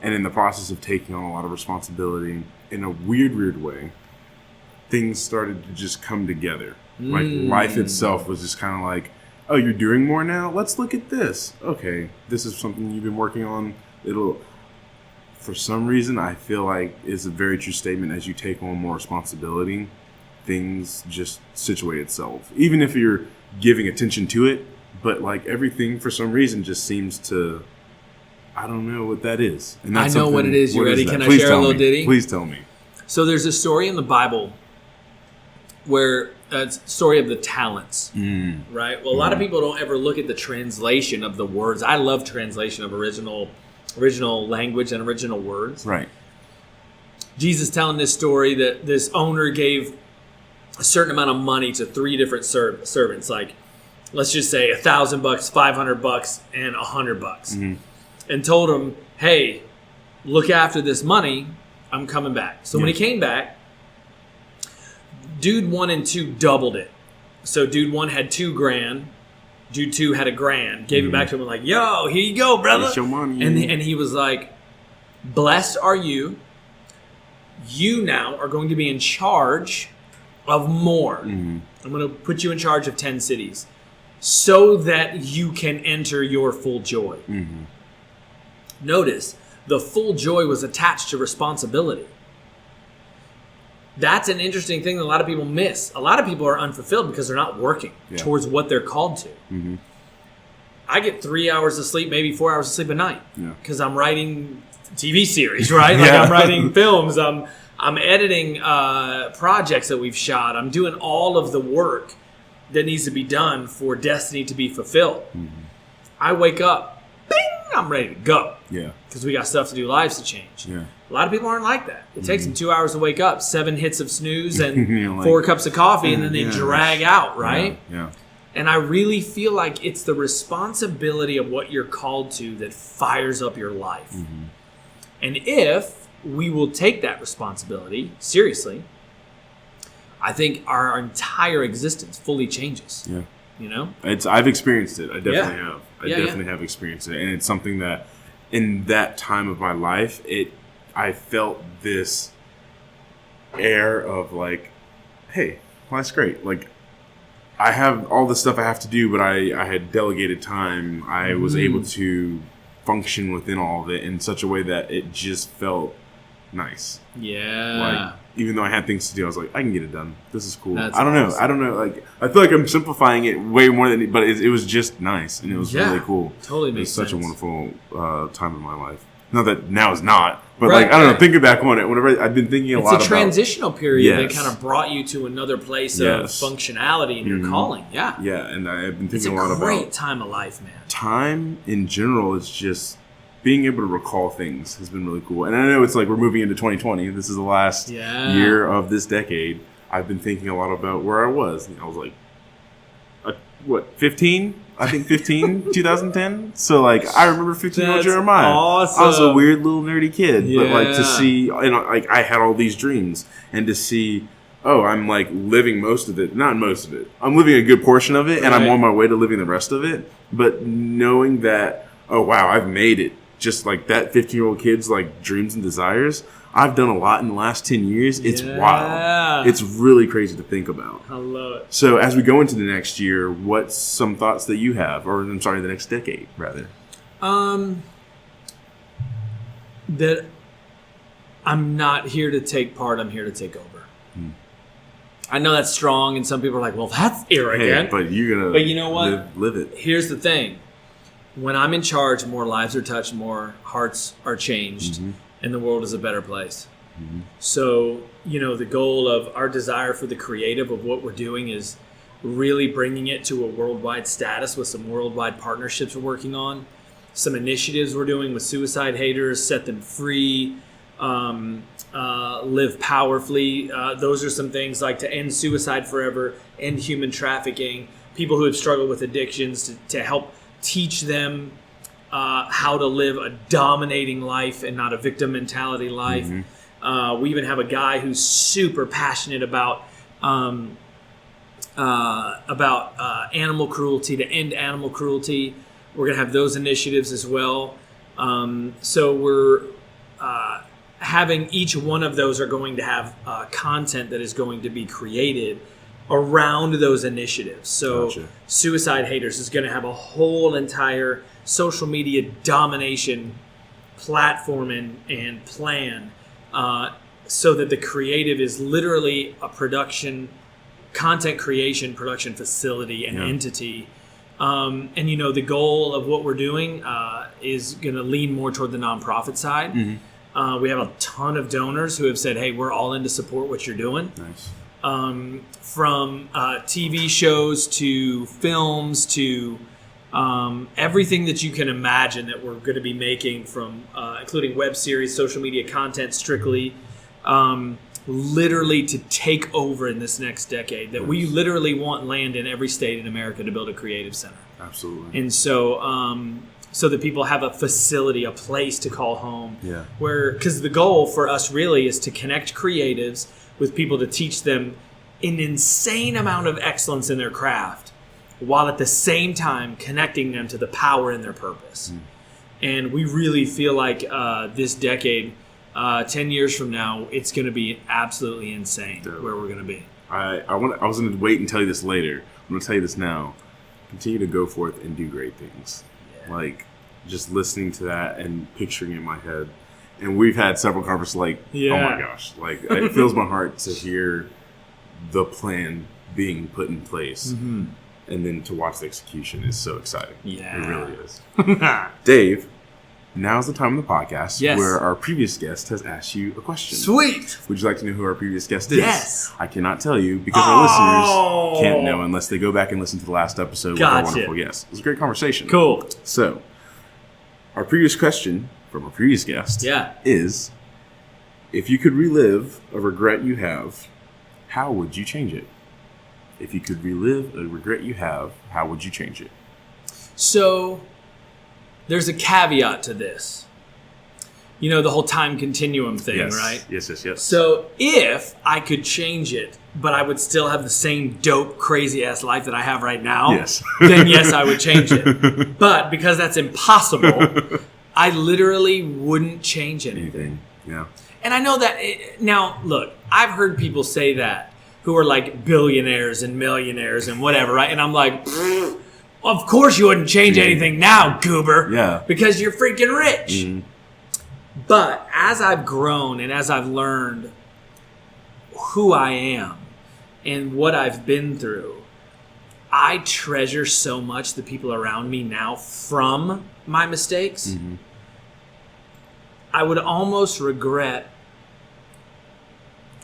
and in the process of taking on a lot of responsibility, in a weird way, things started to just come together. Like life itself was just kind of like, oh, you're doing more now? Let's look at this. Okay, this is something you've been working on. For some reason, I feel like is a very true statement. As you take on more responsibility, things just situate itself. Even if you're giving attention to it, but like everything for some reason just seems to, I don't know what that is. And that's I know what it is. You ready? Can I share a little ditty? Please tell me. So there's a story in the Bible where it's a story of the talents, right? Well, a lot of people don't ever look at the translation of the words. I love translation of original language and original words. Right. Jesus telling this story that this owner gave a certain amount of money to 3 different servants, like let's just say $1,000, $500, and $100, and told him, "Hey, look after this money. I'm coming back." So when he came back, dude 1 and 2 doubled it. So dude 1 had $2,000, dude 2 had $1,000. Gave it back to him like, "Yo, here you go, brother." It's your money. And he was like, "Blessed are you. You now are going to be in charge of more. I'm going to put you in charge of 10 cities so that you can enter your full joy." Notice, the full joy was attached to responsibility. That's an interesting thing that a lot of people miss. A lot of people are unfulfilled because they're not working towards what they're called to. Mm-hmm. I get 3 hours of sleep, maybe 4 hours of sleep a night because I'm writing TV series, right? Like I'm writing films. I'm editing projects that we've shot. I'm doing all of the work that needs to be done for destiny to be fulfilled. Mm-hmm. I wake up, bing, I'm ready to go. Yeah. Because we got stuff to do, lives to change. Yeah. A lot of people aren't like that. It takes them 2 hours to wake up, 7 hits of snooze, and 4 cups of coffee, and then they drag out, right? Yeah. And I really feel like it's the responsibility of what you're called to that fires up your life. Mm-hmm. And if we will take that responsibility seriously, I think our entire existence fully changes. Yeah. You know? I've experienced it. I definitely have. I definitely have experienced it. And it's something that in that time of my life, I felt this air of like, hey, well, that's great. Like, I have all the stuff I have to do, but I had delegated time. I was able to function within all of it in such a way that it just felt nice. Yeah. Like, even though I had things to do, I was like, I can get it done. This is cool. I don't know. Like, I feel like I'm simplifying it way more than, but it was just nice, and it was really cool. Totally makes sense. It was such a wonderful time in my life. Not that now is not, but like, I don't know, thinking back on it, whenever I've been thinking a lot about... It's a transitional period that kind of brought you to another place of functionality in your calling. Yeah. Yeah, and I've been thinking a lot about... It's a great time of life, man. Time in general is just... Being able to recall things has been really cool. And I know it's like we're moving into 2020. This is the last year of this decade. I've been thinking a lot about where I was. I was like, 15? I think 15, 2010. So, like, I remember 15-year-old Jeremiah. Awesome. I was a weird little nerdy kid. Yeah. But, like, to see, like, I had all these dreams. And to see, I'm, like, living most of it. Not most of it. I'm living a good portion of it. And I'm on my way to living the rest of it. But knowing that, wow, I've made it. Just like that 15-year-old kid's, like, dreams and desires. I've done a lot in the last 10 years. It's wild. It's really crazy to think about. I love it. So as we go into the next year, what's some thoughts that you have? Or, I'm sorry, the next decade, rather. That I'm not here to take part. I'm here to take over. I know that's strong, and some people are like, well, that's arrogant. Hey, but you're going to But you know what? Live it. Here's the thing. When I'm in charge, more lives are touched, more hearts are changed, and the world is a better place. Mm-hmm. So, the goal of our desire for the creative of what we're doing is really bringing it to a worldwide status with some worldwide partnerships we're working on, some initiatives we're doing with suicide haters, set them free, live powerfully. Those are some things like to end suicide forever, end human trafficking, people who have struggled with addictions to help teach them how to live a dominating life and not a victim mentality life. Mm-hmm. We even have a guy who's super passionate about animal cruelty, to end animal cruelty. We're going to have those initiatives as well. So we're having each one of those are going to have content that is going to be created around those initiatives. So Suicide Haters is going to have a whole entire social media domination platform and plan so that the creative is literally a content creation production facility and entity. And the goal of what we're doing is going to lean more toward the nonprofit side. Mm-hmm. We have a ton of donors who have said, hey, we're all in to support what you're doing. Nice. From TV shows to films to everything that you can imagine that we're going to be making, from including web series, social media content, strictly literally to take over in this next decade. That we literally want land in every state in America to build a creative center. Absolutely. And so that people have a facility, a place to call home. Yeah. Because the goal for us really is to connect creatives with people to teach them an insane amount of excellence in their craft, while at the same time connecting them to the power in their purpose. And we really feel like this decade, 10 years from now, it's going to be absolutely insane where we're going to be. I was going to wait and tell you this later. I'm going to tell you this now. Continue to go forth and do great things. Yeah. Like, just listening to that and picturing it in my head. And we've had several conversations like, oh my gosh, like it fills my heart to hear the plan being put in place. Mm-hmm. And then to watch the execution is so exciting. Yeah. It really is. Dave, now's the time of the podcast where our previous guest has asked you a question. Sweet. Would you like to know who our previous guest is? Yes. I cannot tell you because our listeners can't know unless they go back and listen to the last episode with our wonderful guest. It was a great conversation. Cool. So, our previous question from our previous guest is, if you could relive a regret you have, how would you change it? If you could relive a regret you have, how would you change it? So, there's a caveat to this. You know, the whole time continuum thing, right? Yes. So, if I could change it, but I would still have the same dope, crazy-ass life that I have right now, then yes, I would change it. But because that's impossible, I literally wouldn't change anything. Yeah. And I know that, now, look, I've heard people say that, who are like billionaires and millionaires and whatever, right? And I'm like, of course you wouldn't change anything now, goober. Yeah. Because you're freaking rich. Mm-hmm. But as I've grown and as I've learned who I am and what I've been through, I treasure so much the people around me now from my mistakes. Mm-hmm. I would almost regret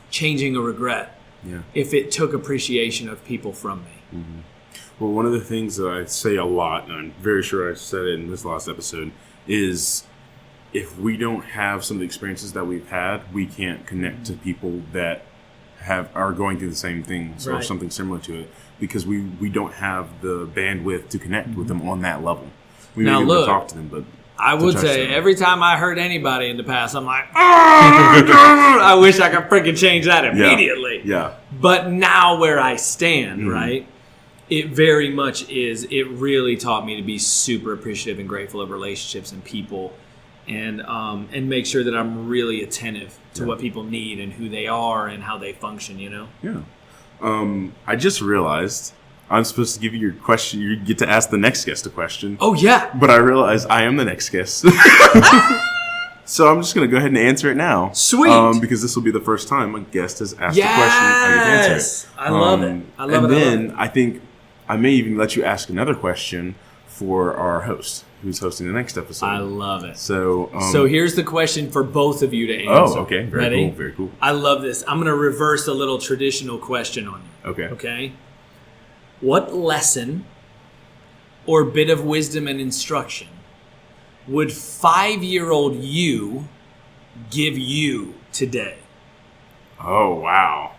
changing a regret. Yeah. If it took appreciation of people from me. Mm-hmm. Well, one of the things that I say a lot, and I'm very sure I said it in this last episode, is if we don't have some of the experiences that we've had, we can't connect to people that are going through the same things or something similar to it, because we don't have the bandwidth to connect with them on that level. We may be able to talk to them, but I would say every time I hurt anybody in the past, I'm like, I wish I could freaking change that immediately. Yeah. But now where I stand, right, it very much is, it really taught me to be super appreciative and grateful of relationships and people, and make sure that I'm really attentive to what people need and who they are and how they function, you know? Yeah. I just realized I'm supposed to give you your question. You get to ask the next guest a question. Oh, yeah. But I realize I am the next guest. So I'm just going to go ahead and answer it now. Sweet. Because this will be the first time a guest has asked a question. I get to answer it. I love it. And then I think I may even let you ask another question for our host, who's hosting the next episode. I love it. So here's the question for both of you to answer. Oh, okay. Ready? Cool. Very cool. I love this. I'm going to reverse a little traditional question on you. Okay? What lesson or bit of wisdom and instruction would 5-year-old you give you today? Oh, wow.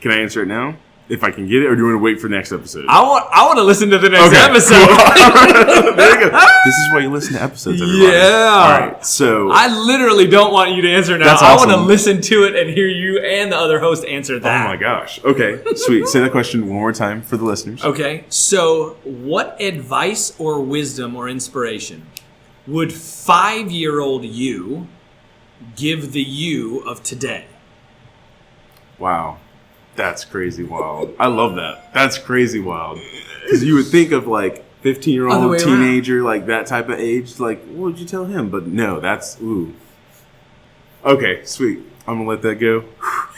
Can I answer it now? If I can get it, or do you want to wait for next episode? I want to listen to the next episode. Cool. There you go. This is why you listen to episodes, everybody. Yeah. All right, so I literally don't want you to answer now. That's awesome. I want to listen to it and hear you and the other host answer that. Oh my gosh. Okay, sweet. Say that question one more time for the listeners. Okay, so what advice or wisdom or inspiration would 5-year-old you give the you of today? Wow. That's crazy wild. I love that. That's crazy wild. Because you would think of like 15-year-old teenager, like that type of age. Like, what would you tell him? But no, that's, ooh. Okay, sweet. I'm going to let that go.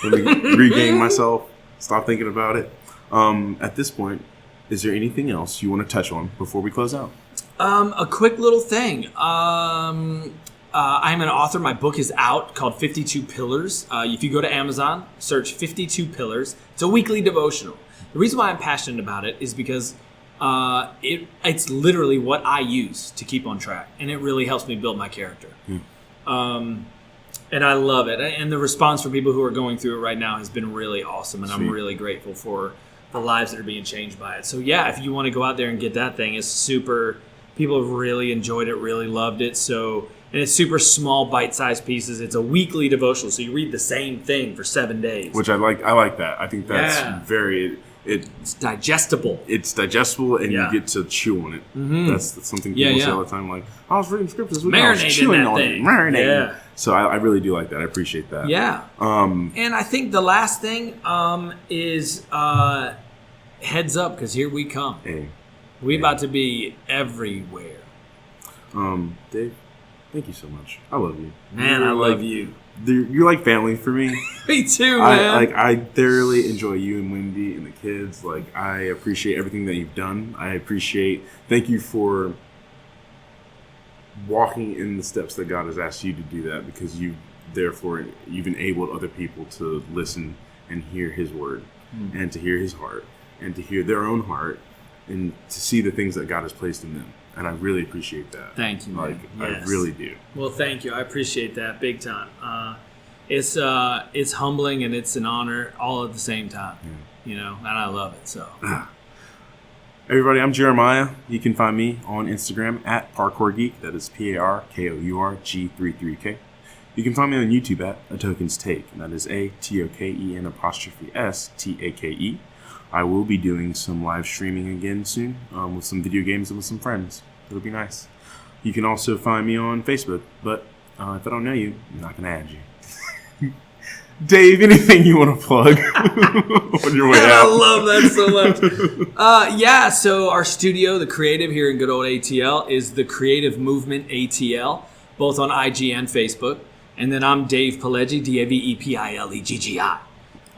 Let me regain myself. Stop thinking about it. At this point, is there anything else you want to touch on before we close out? A quick little thing. I'm an author. My book is out called 52 Pillars. If you go to Amazon, search 52 Pillars. It's a weekly devotional. The reason why I'm passionate about it is because it's literally what I use to keep on track. And it really helps me build my character. And I love it. And the response from people who are going through it right now has been really awesome. And I'm really grateful for the lives that are being changed by it. So yeah, if you want to go out there and get that thing, it's super. People have really enjoyed it, really loved it. And it's super small, bite-sized pieces. It's a weekly devotional, so you read the same thing for 7 days. Which I like. I like that. I think that's very. It's digestible. It's digestible, and you get to chew on it. Mm-hmm. That's something people say all the time. Like, I was reading scriptures this week, I was chewing on it. Marinating. Yeah. So I really do like that. I appreciate that. Yeah. And I think the last thing is heads up, because here we come. We're about to be everywhere. Dave, thank you so much. I love you. Man, I love you. You're like family for me. Me too, man. I thoroughly enjoy you and Wendy and the kids. Like, I appreciate everything that you've done. Thank you for walking in the steps that God has asked you to do that, because you've enabled other people to listen and hear His word, and to hear His heart, and to hear their own heart, and to see the things that God has placed in them. And I really appreciate that. Thank you, man. I really do. Well, thank you. I appreciate that big time. It's humbling and it's an honor all at the same time. Yeah. And I love it. So, everybody, I'm Jeremiah. You can find me on Instagram at ParkourGeek. That is ParkourG33K. You can find me on YouTube at A Token's Take, and that is ATOKEN''STAKE. I will be doing some live streaming again soon with some video games and with some friends. It'll be nice. You can also find me on Facebook, but if I don't know you, I'm not going to add you. Dave, anything you want to plug on your way out? I love that so much. So our studio, The Creative, here in good old ATL, is The Creative Movement ATL, both on IG and Facebook. And then I'm Dave Pileggi, DaveEPileggi,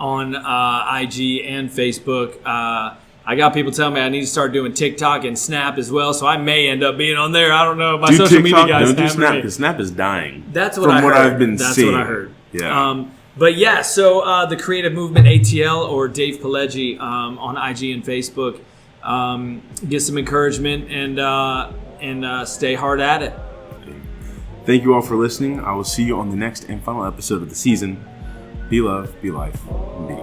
on IG and Facebook. I got people telling me I need to start doing TikTok and Snap as well, so I may end up being on there. I don't know. My social media guys don't do Snap, because Snap is dying. That's what I heard. From what I've been seeing. That's what I heard. Yeah. So The Creative Movement ATL, or Dave Pileggi, on IG and Facebook. Get some encouragement and stay hard at it. Thank you all for listening. I will see you on the next and final episode of the season. Be love, be life, and be.